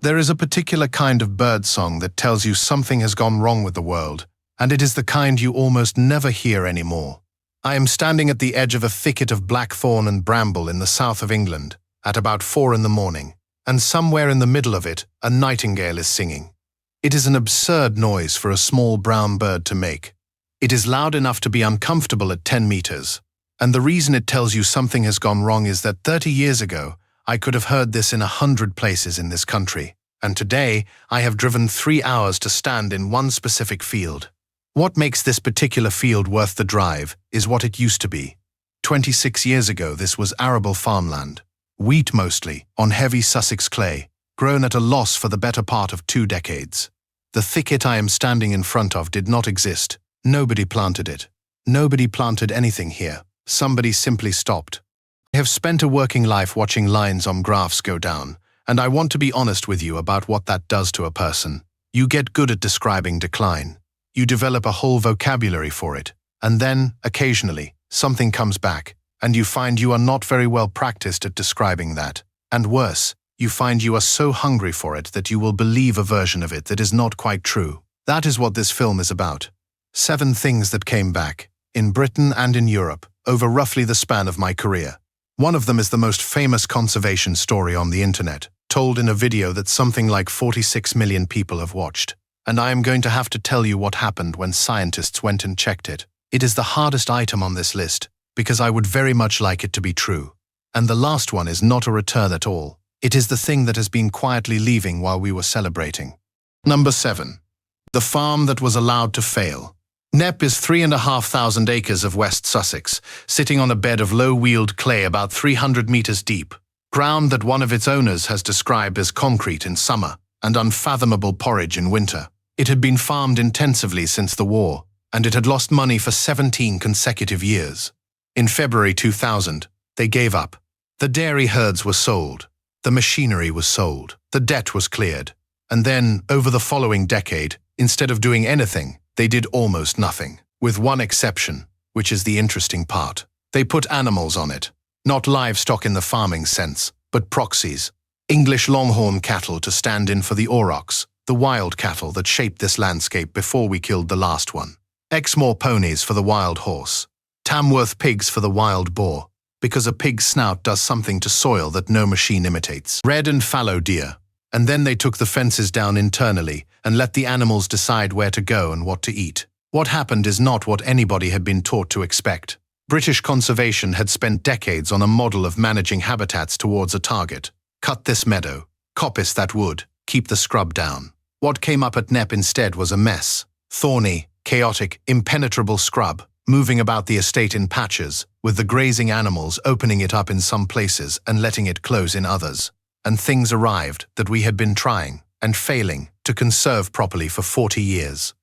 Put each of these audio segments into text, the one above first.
There is a particular kind of bird song that tells you something has gone wrong with the world, and it is the kind you almost never hear anymore. I am standing at the edge of a thicket of blackthorn and bramble in the south of England at about 4 in the morning, and somewhere in the middle of it, a nightingale is singing. It is an absurd noise for a small brown bird to make. It is loud enough to be uncomfortable at 10 meters, and the reason it tells you something has gone wrong is that 30 years ago, I could have heard this in 100 places in this country, and today I have driven 3 hours to stand in one specific field. What makes this particular field worth the drive is what it used to be. 26 years ago, this was arable farmland. Wheat mostly, on heavy Sussex clay, grown at a loss for the better part of 2 decades. The thicket I am standing in front of did not exist. Nobody planted it. Nobody planted anything here. Somebody simply stopped. I have spent a working life watching lines on graphs go down, and I want to be honest with you about what that does to a person. You get good at describing decline. You develop a whole vocabulary for it, and then, occasionally, something comes back, and you find you are not very well practiced at describing that. And worse, you find you are so hungry for it that you will believe a version of it that is not quite true. That is what this film is about. 7 things that came back, in Britain and in Europe, over roughly the span of my career. One of them is the most famous conservation story on the internet, told in a video that something like 46 million people have watched. And I am going to have to tell you what happened when scientists went and checked it. It is the hardest item on this list, because I would very much like it to be true. And the last one is not a return at all. It is the thing that has been quietly leaving while we were celebrating. Number 7. The farm that was allowed to fail. Knepp is 3,500 acres of West Sussex, sitting on a bed of low-wheeled clay about 300 meters deep, ground that one of its owners has described as concrete in summer and unfathomable porridge in winter. It had been farmed intensively since the war, and it had lost money for 17 consecutive years. In February 2000, they gave up. The dairy herds were sold. The machinery was sold. The debt was cleared. And then, over the following decade, instead of doing anything, they did almost nothing, with one exception, which is the interesting part. They put animals on it. Not livestock in the farming sense, but proxies. English longhorn cattle to stand in for the aurochs, the wild cattle that shaped this landscape before we killed the last one. Exmoor ponies for the wild horse. Tamworth pigs for the wild boar, because a pig's snout does something to soil that no machine imitates. Red and fallow deer. And then they took the fences down internally and let the animals decide where to go and what to eat. What happened is not what anybody had been taught to expect. British conservation had spent decades on a model of managing habitats towards a target. Cut this meadow, coppice that wood, keep the scrub down. What came up at Knepp instead was a mess. Thorny, chaotic, impenetrable scrub, moving about the estate in patches, with the grazing animals opening it up in some places and letting it close in others. And things arrived that we had been trying, and failing, to conserve properly for 40 years.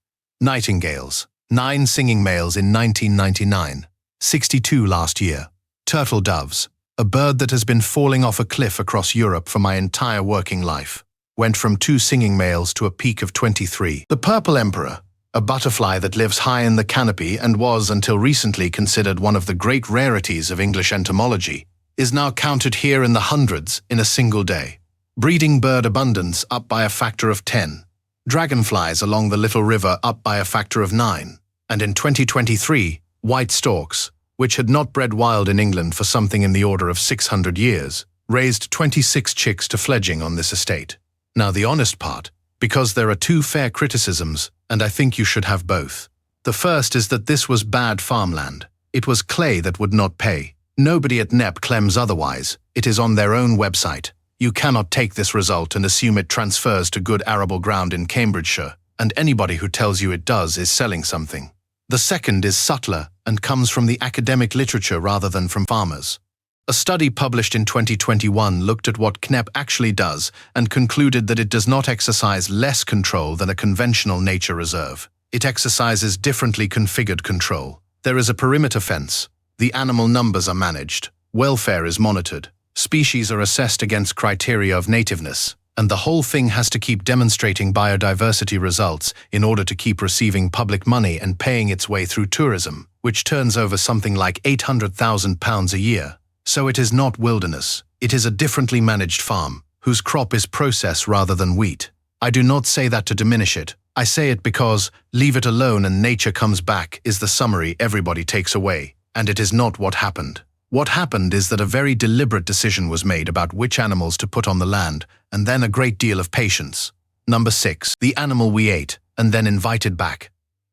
Nightingales, 9 singing males in 1999, 62 last year. Turtle doves, a bird that has been falling off a cliff across Europe for my entire working life, went from 2 singing males to a peak of 23. The purple emperor, a butterfly that lives high in the canopy and was until recently considered one of the great rarities of English entomology, is now counted here in the hundreds in a single day. Breeding bird abundance up by a factor of 10. Dragonflies along the little river up by a factor of 9. And in 2023, white storks, which had not bred wild in England for something in the order of 600 years, raised 26 chicks to fledging on this estate. Now the honest part, because there are 2 fair criticisms, and I think you should have both. The first is that this was bad farmland. It was clay that would not pay. Nobody at Knepp claims otherwise. It is on their own website. You cannot take this result and assume it transfers to good arable ground in Cambridgeshire, and anybody who tells you it does is selling something. The second is subtler and comes from the academic literature rather than from farmers. A study published in 2021 looked at what Knepp actually does and concluded that it does not exercise less control than a conventional nature reserve. It exercises differently configured control. There is a perimeter fence. The animal numbers are managed, welfare is monitored, species are assessed against criteria of nativeness, and the whole thing has to keep demonstrating biodiversity results in order to keep receiving public money and paying its way through tourism, which turns over something like £800,000 a year. So it is not wilderness, it is a differently managed farm, whose crop is process rather than wheat. I do not say that to diminish it. I say it because leave it alone and nature comes back is the summary everybody takes away, and it is not what happened. What happened is that a very deliberate decision was made about which animals to put on the land, and then a great deal of patience. Number 6. The animal we ate, and then invited back.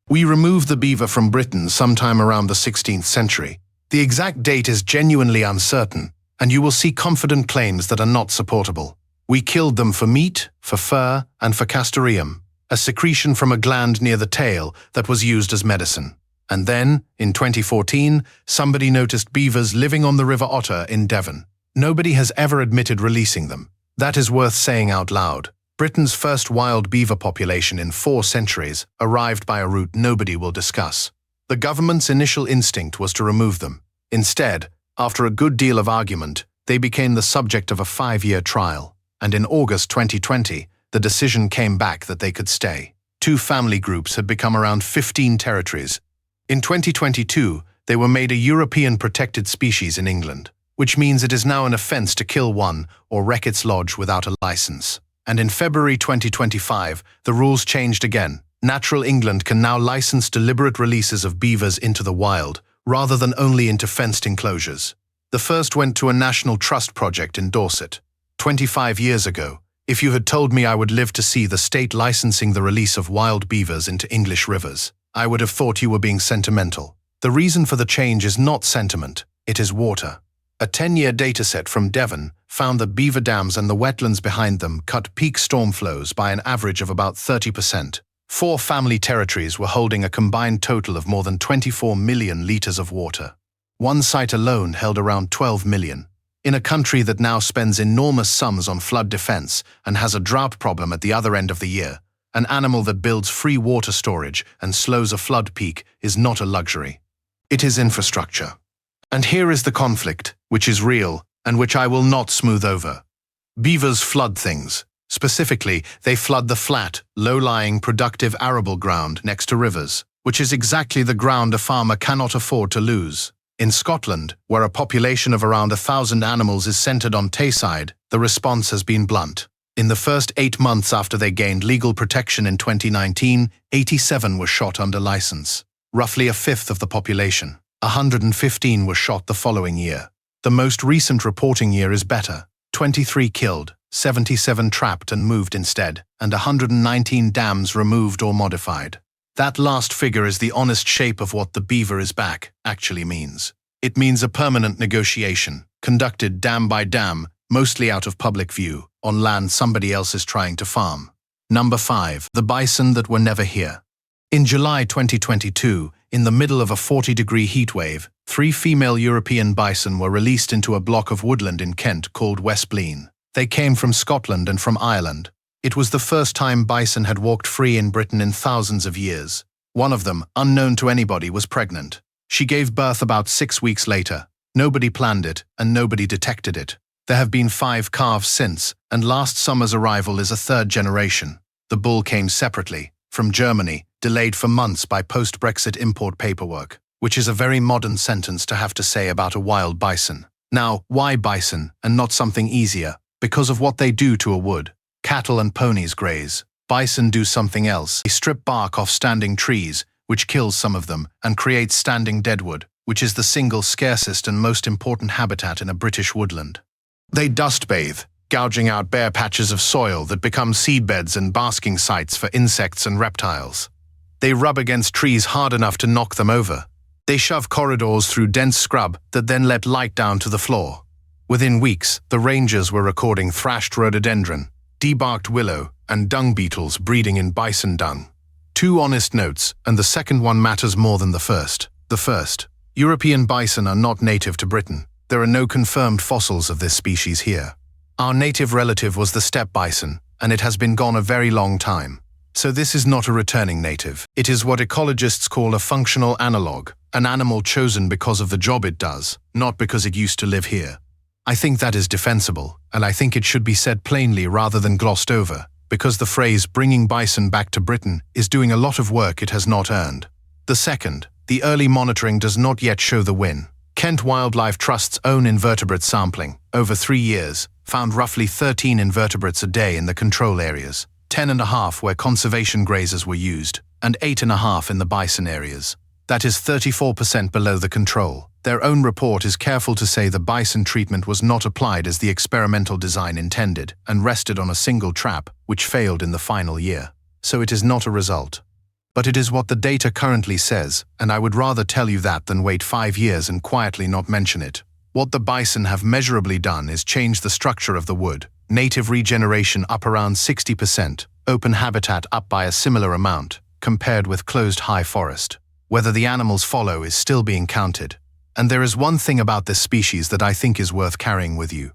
We removed the beaver from Britain sometime around the 16th century. The exact date is genuinely uncertain, and you will see confident claims that are not supportable. We killed them for meat, for fur, and for castoreum, a secretion from a gland near the tail that was used as medicine. And then, in 2014, somebody noticed beavers living on the River Otter in Devon. Nobody has ever admitted releasing them. That is worth saying out loud. Britain's first wild beaver population in 4 centuries arrived by a route nobody will discuss. The government's initial instinct was to remove them. Instead, after a good deal of argument, they became the subject of a 5-year trial. And in August 2020, the decision came back that they could stay. 2 family groups had become around 15 territories. In 2022, they were made a European protected species in England, which means it is now an offence to kill one or wreck its lodge without a license. And in February 2025, the rules changed again. Natural England can now license deliberate releases of beavers into the wild, rather than only into fenced enclosures. The first went to a National Trust project in Dorset. 25 years ago, if you had told me I would live to see the state licensing the release of wild beavers into English rivers, I would have thought you were being sentimental. The reason for the change is not sentiment, it is water. A 10-year dataset from Devon found that beaver dams and the wetlands behind them cut peak storm flows by an average of about 30%. 4 family territories were holding a combined total of more than 24 million litres of water. One site alone held around 12 million. In a country that now spends enormous sums on flood defence and has a drought problem at the other end of the year, an animal that builds free water storage and slows a flood peak is not a luxury. It is infrastructure. And here is the conflict, which is real and which I will not smooth over. Beavers flood things. Specifically, they flood the flat, low-lying, productive arable ground next to rivers, which is exactly the ground a farmer cannot afford to lose. In Scotland, where a population of around 1,000 animals is centred on Tayside, the response has been blunt. In the first 8 months after they gained legal protection in 2019, 87 were shot under licence, roughly a fifth of the population. 115 were shot the following year. The most recent reporting year is better. 23 killed, 77 trapped and moved instead, and 119 dams removed or modified. That last figure is the honest shape of what the beaver is back actually means. It means a permanent negotiation, conducted dam by dam, mostly out of public view, on land somebody else is trying to farm. Number 5. The bison that were never here. In July 2022, in the middle of a 40-degree heatwave, 3 female European bison were released into a block of woodland in Kent called Westbleen. They came from Scotland and from Ireland. It was the first time bison had walked free in Britain in thousands of years. One of them, unknown to anybody, was pregnant. She gave birth about 6 weeks later. Nobody planned it, and nobody detected it. There have been 5 calves since, and last summer's arrival is a 3rd generation. The bull came separately, from Germany, delayed for months by post-Brexit import paperwork, which is a very modern sentence to have to say about a wild bison. Now, why bison, and not something easier? Because of what they do to a wood. Cattle and ponies graze. Bison do something else. They strip bark off standing trees, which kills some of them, and creates standing deadwood, which is the single scarcest and most important habitat in a British woodland. They dust bathe, gouging out bare patches of soil that become seedbeds and basking sites for insects and reptiles. They rub against trees hard enough to knock them over. They shove corridors through dense scrub that then let light down to the floor. Within weeks, the rangers were recording thrashed rhododendron, debarked willow, and dung beetles breeding in bison dung. 2 honest notes, and the second one matters more than the first. The first, European bison are not native to Britain. There are no confirmed fossils of this species here. Our native relative was the steppe bison, and it has been gone a very long time. So this is not a returning native. It is what ecologists call a functional analogue, an animal chosen because of the job it does, not because it used to live here. I think that is defensible, and I think it should be said plainly rather than glossed over, because the phrase bringing bison back to Britain is doing a lot of work it has not earned. The second, the early monitoring does not yet show the win. Kent Wildlife Trust's own invertebrate sampling, over 3 years, found roughly 13 invertebrates a day in the control areas, 10.5 where conservation grazers were used, and 8.5 in the bison areas. That is 34% below the control. Their own report is careful to say the bison treatment was not applied as the experimental design intended and rested on a single trap, which failed in the final year. So it is not a result. But it is what the data currently says, and I would rather tell you that than wait 5 years and quietly not mention it. What the bison have measurably done is change the structure of the wood, native regeneration up around 60%, open habitat up by a similar amount, compared with closed high forest. Whether the animals follow is still being counted. And there is one thing about this species that I think is worth carrying with you.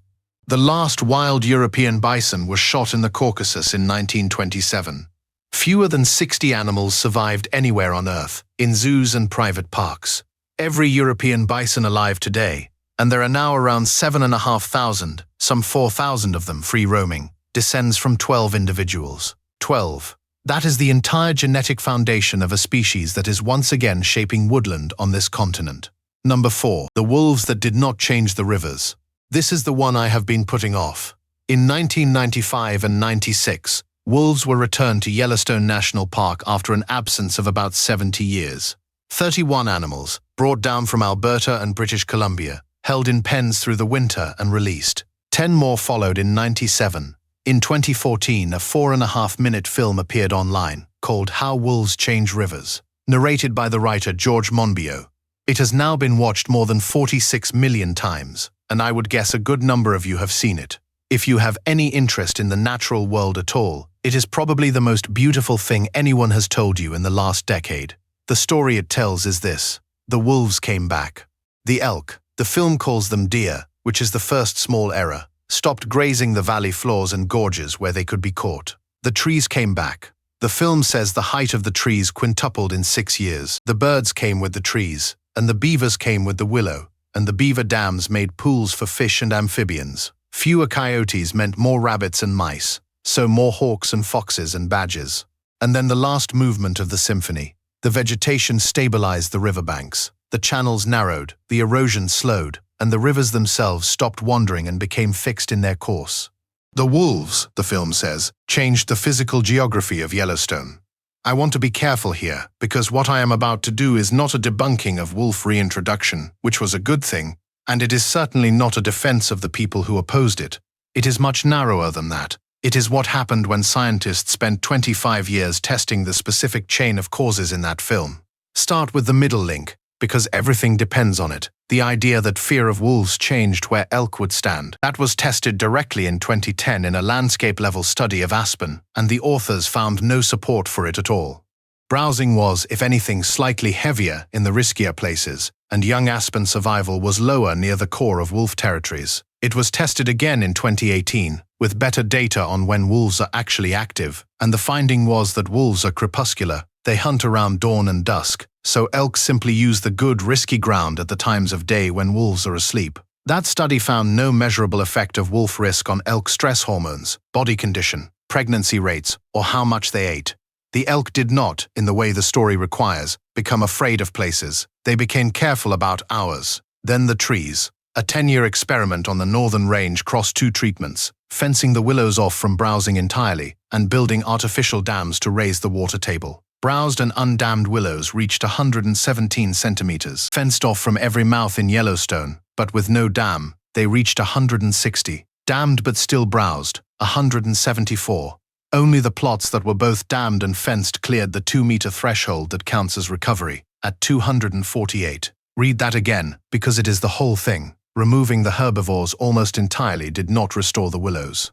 The last wild European bison was shot in the Caucasus in 1927. Fewer than 60 animals survived anywhere on Earth, in zoos and private parks. Every European bison alive today, and there are now around 7,500, some 4,000 of them free roaming, descends from 12 individuals. 12. That is the entire genetic foundation of a species that is once again shaping woodland on this continent. Number 4. The wolves that did not change the rivers. This is the one I have been putting off. In 1995 and 96, wolves were returned to Yellowstone National Park after an absence of about 70 years. 31 animals, brought down from Alberta and British Columbia, held in pens through the winter and released. 10 more followed in 97. In 2014, a 4.5-minute film appeared online, called How Wolves Change Rivers, narrated by the writer George Monbiot. It has now been watched more than 46 million times, and I would guess a good number of you have seen it. If you have any interest in the natural world at all, it is probably the most beautiful thing anyone has told you in the last decade. The story it tells is this: the wolves came back. The elk, the film calls them deer, which is the first small error, stopped grazing the valley floors and gorges where they could be caught. The trees came back. The film says the height of the trees quintupled in 6 years. The birds came with the trees, and the beavers came with the willow, and the beaver dams made pools for fish and amphibians. Fewer coyotes meant more rabbits and mice, so more hawks and foxes and badgers. And then the last movement of the symphony. The vegetation stabilized the riverbanks. The channels narrowed, the erosion slowed, and the rivers themselves stopped wandering and became fixed in their course. The wolves, the film says, changed the physical geography of Yellowstone. I want to be careful here, because what I am about to do is not a debunking of wolf reintroduction, which was a good thing, and it is certainly not a defense of the people who opposed it. It is much narrower than that. It is what happened when scientists spent 25 years testing the specific chain of causes in that film. Start with the middle link, because everything depends on it. The idea that fear of wolves changed where elk would stand. That was tested directly in 2010 in a landscape-level study of aspen, and the authors found no support for it at all. Browsing was, if anything, slightly heavier in the riskier places, and young aspen survival was lower near the core of wolf territories. It was tested again in 2018, with better data on when wolves are actually active, and the finding was that wolves are crepuscular. They hunt around dawn and dusk, so elk simply use the good, risky ground at the times of day when wolves are asleep. That study found no measurable effect of wolf risk on elk stress hormones, body condition, pregnancy rates, or how much they ate. The elk did not, in the way the story requires, become afraid of places. They became careful about hours. Then the trees. A 10-year experiment on the northern range crossed 2 treatments, fencing the willows off from browsing entirely and building artificial dams to raise the water table. Browsed and undammed willows reached 117 centimeters, fenced off from every mouth in Yellowstone, but with no dam, they reached 160. Dammed but still browsed, 174. Only the plots that were both dammed and fenced cleared the 2-meter threshold that counts as recovery, at 248. Read that again, because it is the whole thing. Removing the herbivores almost entirely did not restore the willows.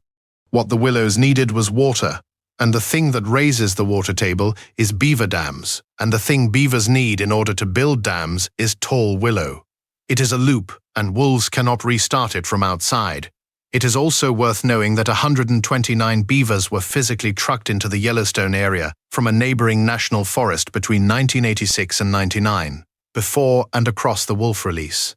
What the willows needed was water, and the thing that raises the water table is beaver dams, and the thing beavers need in order to build dams is tall willow. It is a loop, and wolves cannot restart it from outside. It is also worth knowing that 129 beavers were physically trucked into the Yellowstone area from a neighboring national forest between 1986 and 99, before and across the wolf release.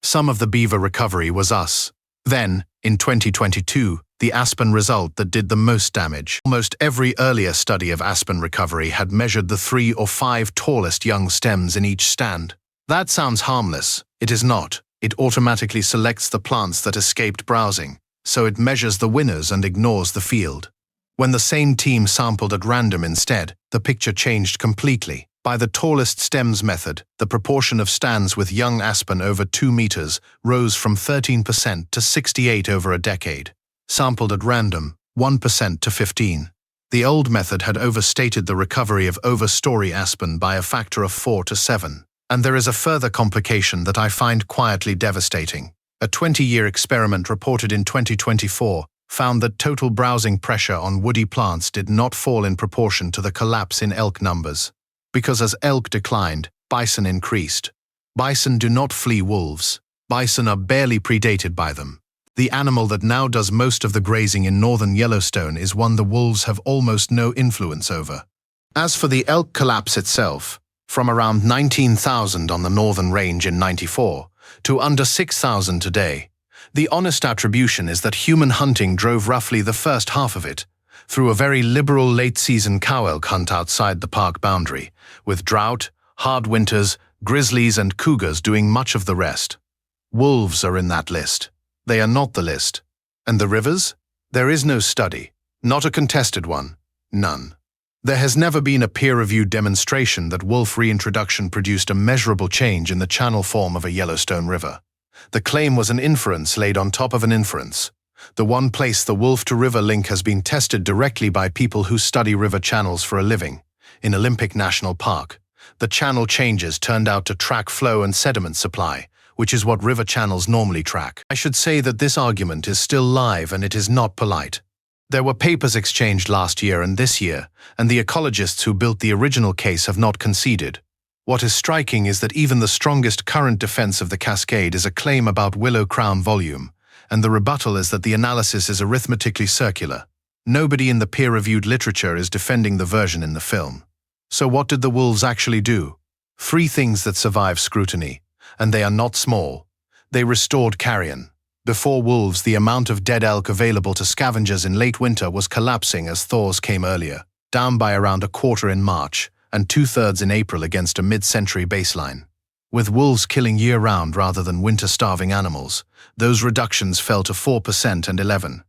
Some of the beaver recovery was us. Then, in 2022, the aspen result that did the most damage. Almost every earlier study of aspen recovery had measured the 3 or 5 tallest young stems in each stand. That sounds harmless. It is not. It automatically selects the plants that escaped browsing. so it measures the winners and ignores the field. When the same team sampled at random instead, the picture changed completely. By the tallest stems method, the proportion of stands with young aspen over 2 meters rose from 13% to 68% over a decade. Sampled at random, 1% to 15%. The old method had overstated the recovery of overstory aspen by a factor of 4 to 7. And there is a further complication that I find quietly devastating. A 20-year experiment reported in 2024 found that total browsing pressure on woody plants did not fall in proportion to the collapse in elk numbers. Because as elk declined, bison increased. Bison do not flee wolves. Bison are barely predated by them. The animal that now does most of the grazing in northern Yellowstone is one the wolves have almost no influence over. As for the elk collapse itself, from around 19,000 on the northern range in '94 to under 6,000 today, the honest attribution is that human hunting drove roughly the first half of it, through a very liberal late-season cow elk hunt outside the park boundary, with drought, hard winters, grizzlies and cougars doing much of the rest. Wolves are in that list. They are not the list. And the rivers? There is no study, not a contested one, none. There has never been a peer-reviewed demonstration that wolf reintroduction produced a measurable change in the channel form of a Yellowstone river. The claim was an inference laid on top of an inference. The one place the wolf-to-river link has been tested directly by people who study river channels for a living, in Olympic National Park. The channel changes turned out to track flow and sediment supply, which is what river channels normally track. I should say that this argument is still live and it is not polite. There were papers exchanged last year and this year, and the ecologists who built the original case have not conceded. What is striking is that even the strongest current defense of the cascade is a claim about willow crown volume, and the rebuttal is that the analysis is arithmetically circular. Nobody in the peer-reviewed literature is defending the version in the film. So what did the wolves actually do? 3 things that survive scrutiny, and they are not small. They restored carrion. Before wolves, the amount of dead elk available to scavengers in late winter was collapsing as thaws came earlier, down by around a quarter in March, and 2/3 in April against a mid-century baseline. With wolves killing year-round rather than winter-starving animals, those reductions fell to 4% and 11%.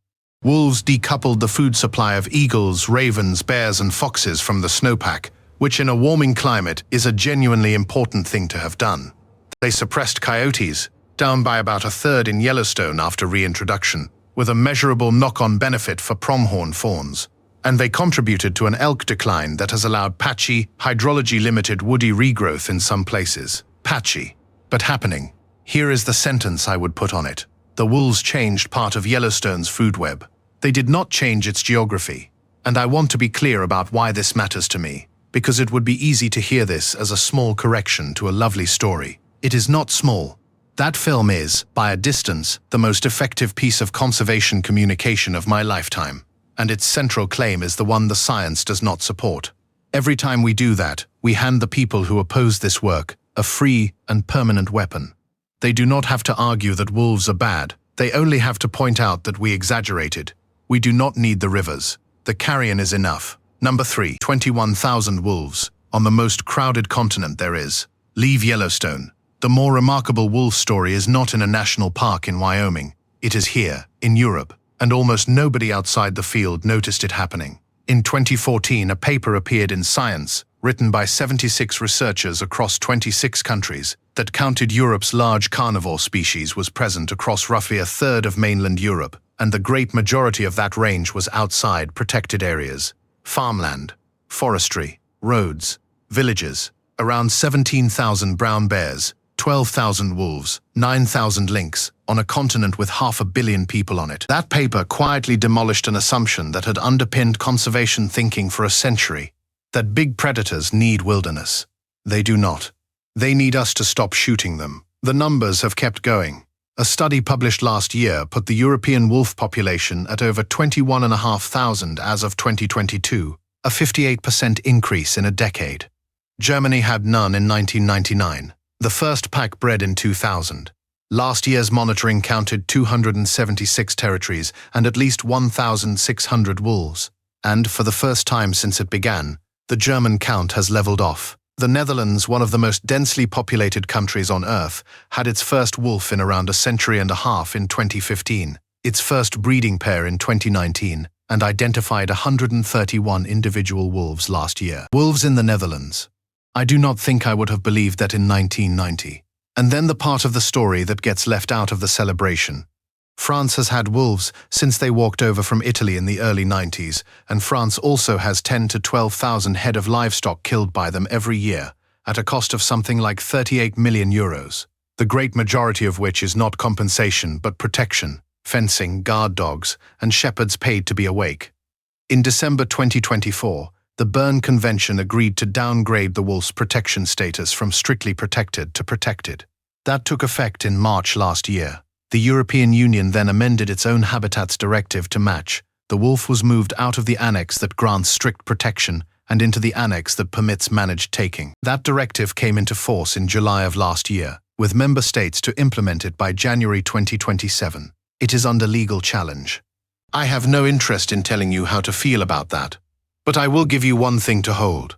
Wolves decoupled the food supply of eagles, ravens, bears and foxes from the snowpack, which in a warming climate is a genuinely important thing to have done. They suppressed coyotes, down by about 1/3 in Yellowstone after reintroduction, with a measurable knock-on benefit for pronghorn fawns. And they contributed to an elk decline that has allowed patchy, hydrology-limited woody regrowth in some places. Patchy, but happening. Here is the sentence I would put on it. The wolves changed part of Yellowstone's food web. They did not change its geography. And I want to be clear about why this matters to me, because it would be easy to hear this as a small correction to a lovely story. It is not small. That film is, by a distance, the most effective piece of conservation communication of my lifetime. And its central claim is the one the science does not support. Every time we do that, we hand the people who oppose this work a free and permanent weapon. They do not have to argue that wolves are bad. They only have to point out that we exaggerated. We do not need the rivers. The carrion is enough. Number 3, 21,000 wolves, on the most crowded continent there is. Leave Yellowstone. The more remarkable wolf story is not in a national park in Wyoming. It is here, in Europe, and almost nobody outside the field noticed it happening. In 2014, a paper appeared in Science, written by 76 researchers across 26 countries, that counted Europe's large carnivore species was present across roughly 1/3 of mainland Europe, and the great majority of that range was outside protected areas. Farmland, forestry, roads, villages, around 17,000 brown bears, 12,000 wolves, 9,000 lynx, on a continent with 500 million people on it. That paper quietly demolished an assumption that had underpinned conservation thinking for a century, that big predators need wilderness. They do not. They need us to stop shooting them. The numbers have kept going. A study published last year put the European wolf population at over 21,500 as of 2022, a 58% increase in a decade. Germany had none in 1999. The first pack bred in 2000. Last year's monitoring counted 276 territories and at least 1,600 wolves. And for the first time since it began, the German count has leveled off. The Netherlands, one of the most densely populated countries on Earth, had its first wolf in around a century and a half in 2015. its first breeding pair in 2019, and identified 131 individual wolves last year. Wolves in the Netherlands. I do not think I would have believed that in 1990. And then the part of the story that gets left out of the celebration. France has had wolves since they walked over from Italy in the early 90s, and France also has 10 to 12,000 head of livestock killed by them every year, at a cost of something like 38 million euros, the great majority of which is not compensation but protection, fencing, guard dogs, and shepherds paid to be awake. In December 2024, the Berne Convention agreed to downgrade the wolf's protection status from strictly protected to protected. That took effect in March last year. The European Union then amended its own Habitats Directive to match. The wolf was moved out of the annex that grants strict protection and into the annex that permits managed taking. That directive came into force in July of last year, with member states to implement it by January 2027. It is under legal challenge. I have no interest in telling you how to feel about that, but I will give you one thing to hold.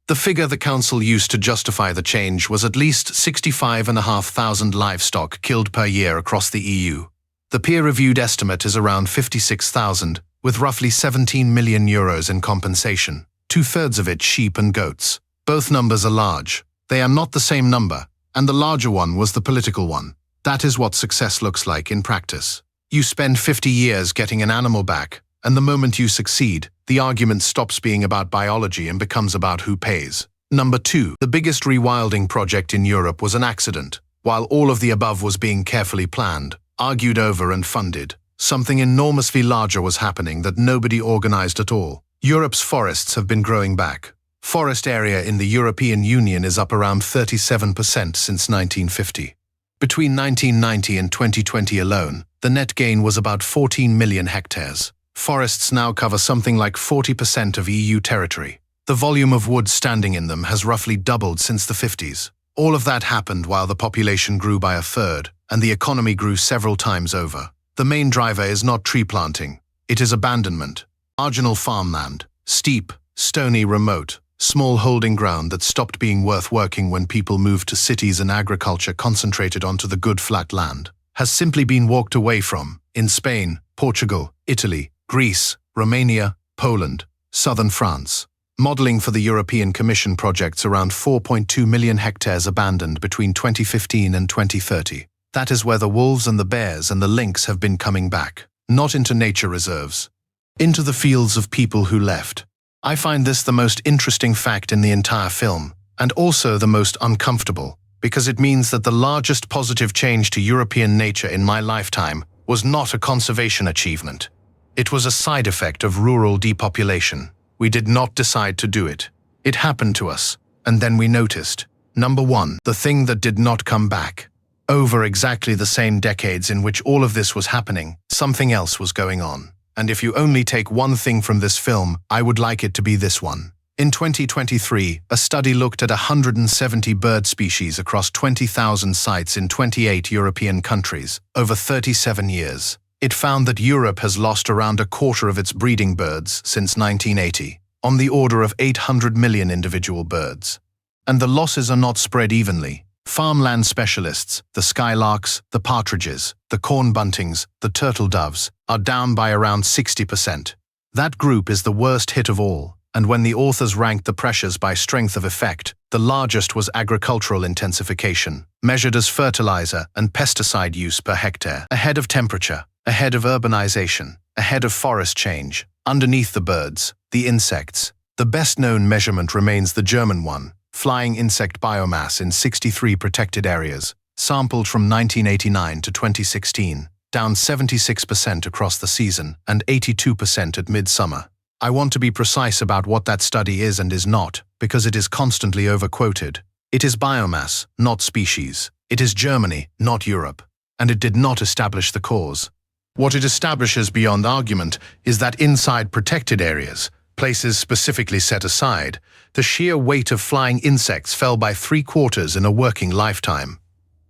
The figure the Council used to justify the change was at least 65,500 livestock killed per year across the EU. The peer-reviewed estimate is around 56,000, with roughly 17 million euros in compensation, two-thirds of it sheep and goats. Both numbers are large. They are not the same number, and the larger one was the political one. That is what success looks like in practice. You spend 50 years getting an animal back, and the moment you succeed, the argument stops being about biology and becomes about who pays. Number 2. The biggest rewilding project in Europe was an accident. While all of the above was being carefully planned, argued over and funded, something enormously larger was happening that nobody organized at all. Europe's forests have been growing back. Forest area in the European Union is up around 37% since 1950. Between 1990 and 2020 alone, the net gain was about 14 million hectares. Forests now cover something like 40% of EU territory. The volume of wood standing in them has roughly doubled since the 50s. All of that happened while the population grew by a third, and the economy grew several times over. The main driver is not tree planting. It is abandonment. Marginal farmland, steep, stony, remote, small holding ground that stopped being worth working when people moved to cities and agriculture concentrated onto the good flat land, has simply been walked away from in Spain, Portugal, Italy, Greece, Romania, Poland, southern France. Modeling for the European Commission projects around 4.2 million hectares abandoned between 2015 and 2030. That is where the wolves and the bears and the lynx have been coming back, not into nature reserves, into the fields of people who left. I find this the most interesting fact in the entire film, and also the most uncomfortable, because it means that the largest positive change to European nature in my lifetime was not a conservation achievement. It was a side effect of rural depopulation. We did not decide to do it. It happened to us, and then we noticed. Number 1, the thing that did not come back. Over exactly the same decades in which all of this was happening, something else was going on. And if you only take one thing from this film, I would like it to be this one. In 2023, a study looked at 170 bird species across 20,000 sites in 28 European countries, over 37 years. It found that Europe has lost around a quarter of its breeding birds since 1980, on the order of 800 million individual birds. And the losses are not spread evenly. Farmland specialists, the skylarks, the partridges, the corn buntings, the turtle doves, are down by around 60%. That group is the worst hit of all, and when the authors ranked the pressures by strength of effect, the largest was agricultural intensification, measured as fertilizer and pesticide use per hectare, ahead of temperature, ahead of urbanization, ahead of forest change, underneath the birds, the insects. The best-known measurement remains the German one, flying insect biomass in 63 protected areas, sampled from 1989 to 2016, down 76% across the season and 82% at midsummer. I want to be precise about what that study is and is not, because it is constantly overquoted. It is biomass, not species. It is Germany, not Europe. And it did not establish the cause. What it establishes beyond argument is that inside protected areas, places specifically set aside, the sheer weight of flying insects fell by 3/4 in a working lifetime.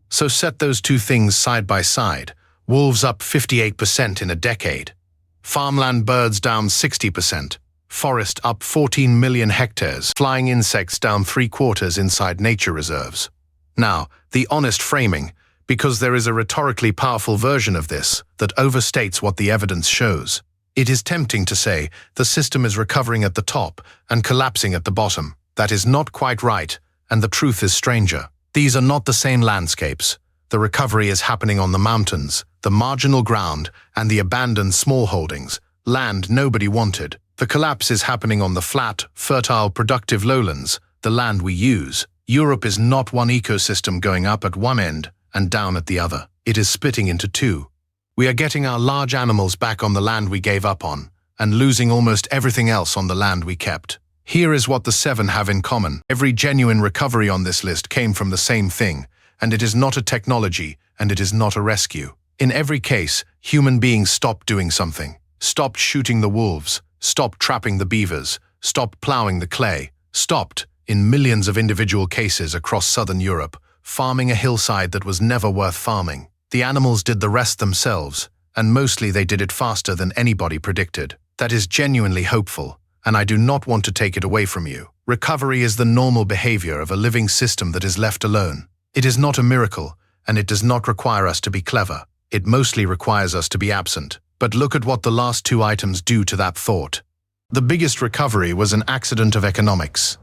So set those two things side by side. Wolves up 58% in a decade. Farmland birds down 60%. Forest up 14 million hectares. Flying insects down 3/4 inside nature reserves. Now, the honest framing, because there is a rhetorically powerful version of this that overstates what the evidence shows. It is tempting to say the system is recovering at the top and collapsing at the bottom. That is not quite right, and the truth is stranger. These are not the same landscapes. The recovery is happening on the mountains, the marginal ground, and the abandoned smallholdings, land nobody wanted. The collapse is happening on the flat, fertile, productive lowlands, the land we use. Europe is not one ecosystem going up at one end and down at the other. It is splitting into two. We are getting our large animals back on the land we gave up on, and losing almost everything else on the land we kept. Here is what the 7 have in common. Every genuine recovery on this list came from the same thing, and it is not a technology, and it is not a rescue. In every case, human beings stopped doing something. Stopped shooting the wolves, stopped trapping the beavers, stopped plowing the clay, stopped, in millions of individual cases across southern Europe, farming a hillside that was never worth farming. The animals did the rest themselves, and mostly they did it faster than anybody predicted. That is genuinely hopeful, and I do not want to take it away from you. Recovery is the normal behavior of a living system that is left alone. It is not a miracle, and it does not require us to be clever. It mostly requires us to be absent. But look at what the last 2 items do to that thought. The biggest recovery was an accident of economics.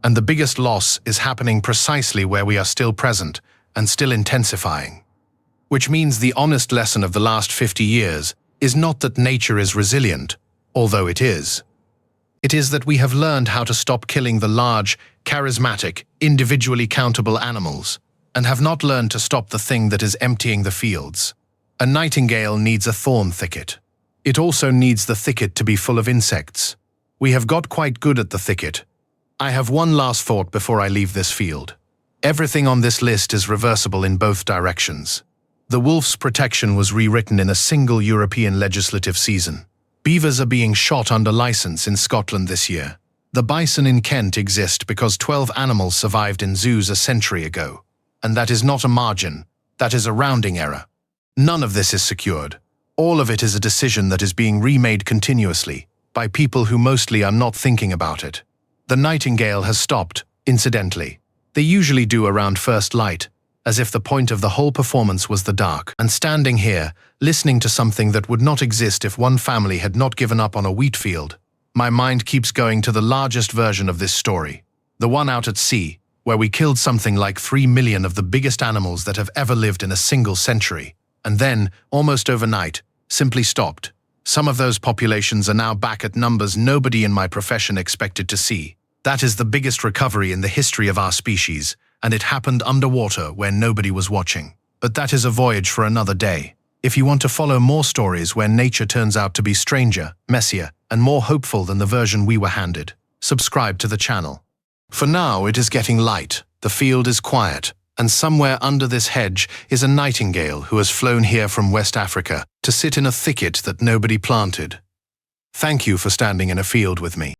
And the biggest loss is happening precisely where we are still present and still intensifying. Which means the honest lesson of the last 50 years is not that nature is resilient, although it is. It is that we have learned how to stop killing the large, charismatic, individually countable animals, and have not learned to stop the thing that is emptying the fields. A nightingale needs a thorn thicket. It also needs the thicket to be full of insects. We have got quite good at the thicket. I have one last thought before I leave this field. Everything on this list is reversible in both directions. The wolf's protection was rewritten in a single European legislative season. Beavers are being shot under license in Scotland this year. The bison in Kent exist because 12 animals survived in zoos a century ago. And that is not a margin, that is a rounding error. None of this is secured. All of it is a decision that is being remade continuously by people who mostly are not thinking about it. The nightingale has stopped, incidentally. They usually do around first light, as if the point of the whole performance was the dark. And standing here, listening to something that would not exist if one family had not given up on a wheat field, my mind keeps going to the largest version of this story, the one out at sea, where we killed something like 3 million of the biggest animals that have ever lived in a single century, and then, almost overnight, simply stopped. Some of those populations are now back at numbers nobody in my profession expected to see. That is the biggest recovery in the history of our species, and it happened underwater where nobody was watching. But that is a voyage for another day. If you want to follow more stories where nature turns out to be stranger, messier, and more hopeful than the version we were handed, subscribe to the channel. For now, it is getting light, the field is quiet, and somewhere under this hedge is a nightingale who has flown here from West Africa to sit in a thicket that nobody planted. Thank you for standing in a field with me.